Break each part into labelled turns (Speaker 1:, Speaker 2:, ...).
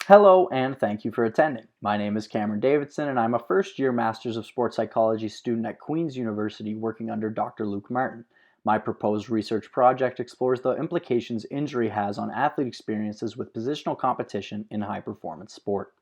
Speaker 1: Hello and thank you for attending. My name is Cameron Davidson and I'm a first-year Masters of Sports Psychology student at Queen's University working under Dr. Luke Martin. My proposed research project explores the implications injury has on athlete experiences with positional competition in high-performance sport.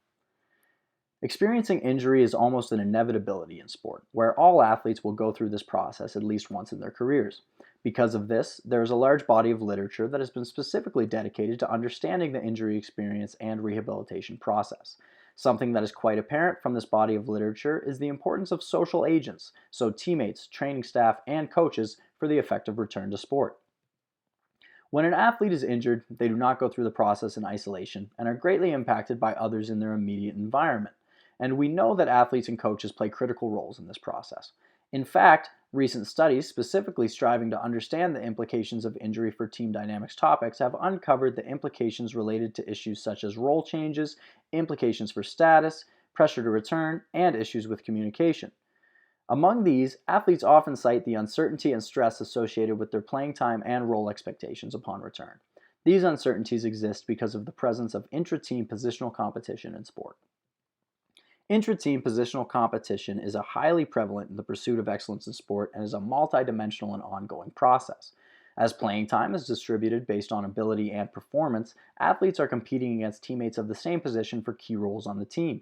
Speaker 1: Experiencing injury is almost an inevitability in sport, where all athletes will go through this process at least once in their careers. Because of this, there is a large body of literature that has been specifically dedicated to understanding the injury experience and rehabilitation process. Something that is quite apparent from this body of literature is the importance of social agents, so teammates, training staff, and coaches, for the effective return to sport. When an athlete is injured, they do not go through the process in isolation and are greatly impacted by others in their immediate environment. And we know that athletes and coaches play critical roles in this process. In fact, recent studies specifically striving to understand the implications of injury for team dynamics topics have uncovered the implications related to issues such as role changes, implications for status, pressure to return, and issues with communication. Among these, athletes often cite the uncertainty and stress associated with their playing time and role expectations upon return. These uncertainties exist because of the presence of intra-team positional competition in sport. Intra-team positional competition is highly prevalent in the pursuit of excellence in sport and is a multidimensional and ongoing process. As playing time is distributed based on ability and performance, athletes are competing against teammates of the same position for key roles on the team.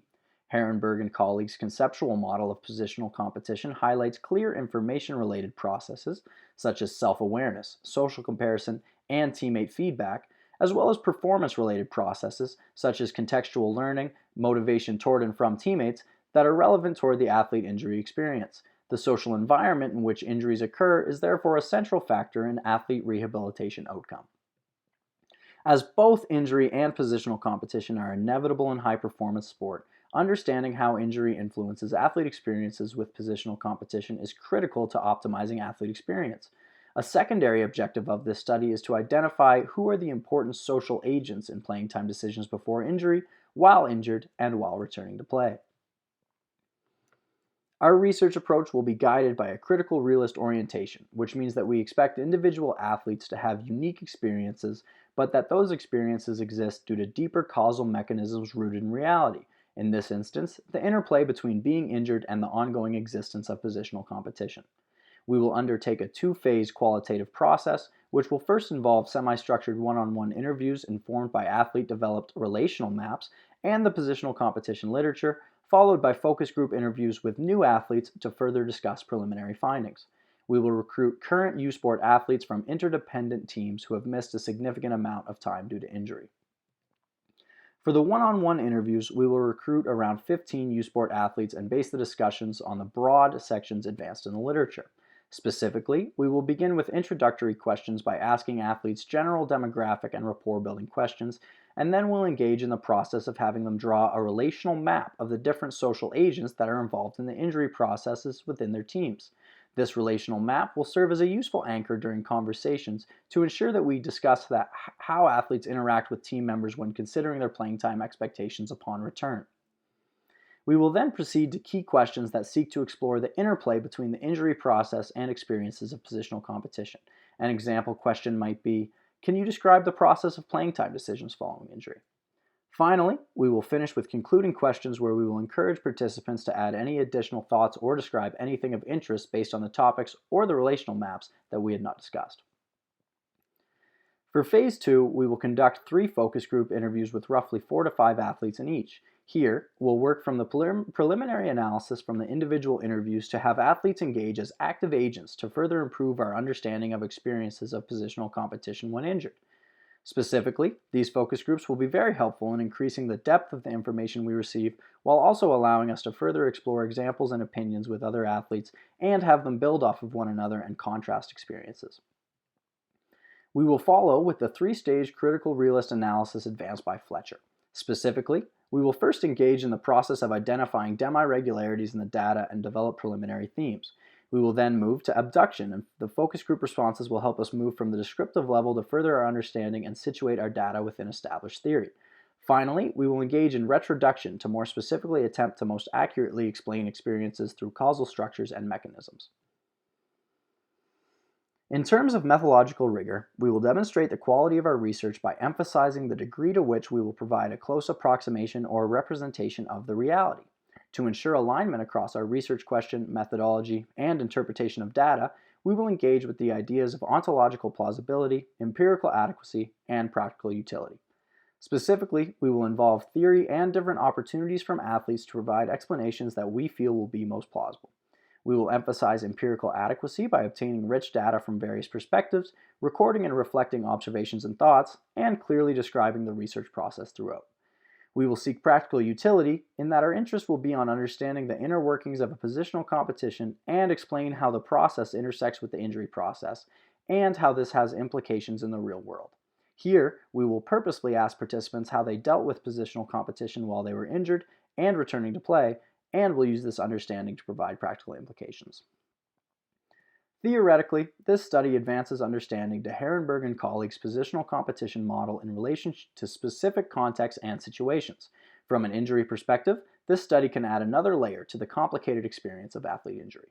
Speaker 1: Herrenberg and colleagues' conceptual model of positional competition highlights clear information-related processes such as self-awareness, social comparison, and teammate feedback, as well as performance-related processes such as contextual learning, motivation toward and from teammates that are relevant toward the athlete injury experience. The social environment in which injuries occur is therefore a central factor in athlete rehabilitation outcome. As both injury and positional competition are inevitable in high-performance sport, understanding how injury influences athlete experiences with positional competition is critical to optimizing athlete experience. A secondary objective of this study is to identify who are the important social agents in playing time decisions before injury, while injured, and while returning to play. Our research approach will be guided by a critical realist orientation, which means that we expect individual athletes to have unique experiences, but that those experiences exist due to deeper causal mechanisms rooted in reality. In this instance, the interplay between being injured and the ongoing existence of positional competition. We will undertake a two-phase qualitative process, which will first involve semi-structured one-on-one interviews informed by athlete-developed relational maps and the positional competition literature, followed by focus group interviews with new athletes to further discuss preliminary findings. We will recruit current U-Sport athletes from interdependent teams who have missed a significant amount of time due to injury. For the one-on-one interviews, we will recruit around 15 U-Sport athletes and base the discussions on the broad sections advanced in the literature. Specifically, we will begin with introductory questions by asking athletes general demographic and rapport-building questions, and then we'll engage in the process of having them draw a relational map of the different social agents that are involved in the injury processes within their teams. This relational map will serve as a useful anchor during conversations to ensure that we discuss how athletes interact with team members when considering their playing time expectations upon return. We will then proceed to key questions that seek to explore the interplay between the injury process and experiences of positional competition. An example question might be, can you describe the process of playing time decisions following injury? Finally, we will finish with concluding questions where we will encourage participants to add any additional thoughts or describe anything of interest based on the topics or the relational maps that we had not discussed. For Phase 2, we will conduct 3 focus group interviews with roughly 4 to 5 athletes in each. Here, we'll work from the preliminary analysis from the individual interviews to have athletes engage as active agents to further improve our understanding of experiences of positional competition when injured. Specifically, these focus groups will be very helpful in increasing the depth of the information we receive while also allowing us to further explore examples and opinions with other athletes and have them build off of one another and contrast experiences. We will follow with the 3-stage critical realist analysis advanced by Fletcher. Specifically, we will first engage in the process of identifying demi-regularities in the data and develop preliminary themes. We will then move to abduction, and the focus group responses will help us move from the descriptive level to further our understanding and situate our data within established theory. Finally, we will engage in retroduction to more specifically attempt to most accurately explain experiences through causal structures and mechanisms. In terms of methodological rigor, we will demonstrate the quality of our research by emphasizing the degree to which we will provide a close approximation or representation of the reality. To ensure alignment across our research question, methodology, and interpretation of data, we will engage with the ideas of ontological plausibility, empirical adequacy, and practical utility. Specifically, we will involve theory and different opportunities from athletes to provide explanations that we feel will be most plausible. We will emphasize empirical adequacy by obtaining rich data from various perspectives, recording and reflecting observations and thoughts, and clearly describing the research process throughout. We will seek practical utility in that our interest will be on understanding the inner workings of a positional competition and explain how the process intersects with the injury process and how this has implications in the real world. Here, we will purposely ask participants how they dealt with positional competition while they were injured and returning to play, and we'll use this understanding to provide practical implications. Theoretically, this study advances understanding de Herenberg and colleagues' positional competition model in relation to specific contexts and situations. From an injury perspective, this study can add another layer to the complicated experience of athlete injury.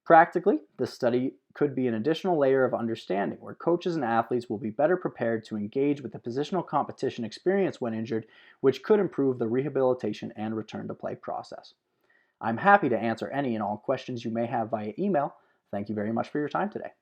Speaker 1: Practically, this study could be an additional layer of understanding where coaches and athletes will be better prepared to engage with the positional competition experience when injured, which could improve the rehabilitation and return to play process. I'm happy to answer any and all questions you may have via email. Thank you very much for your time today.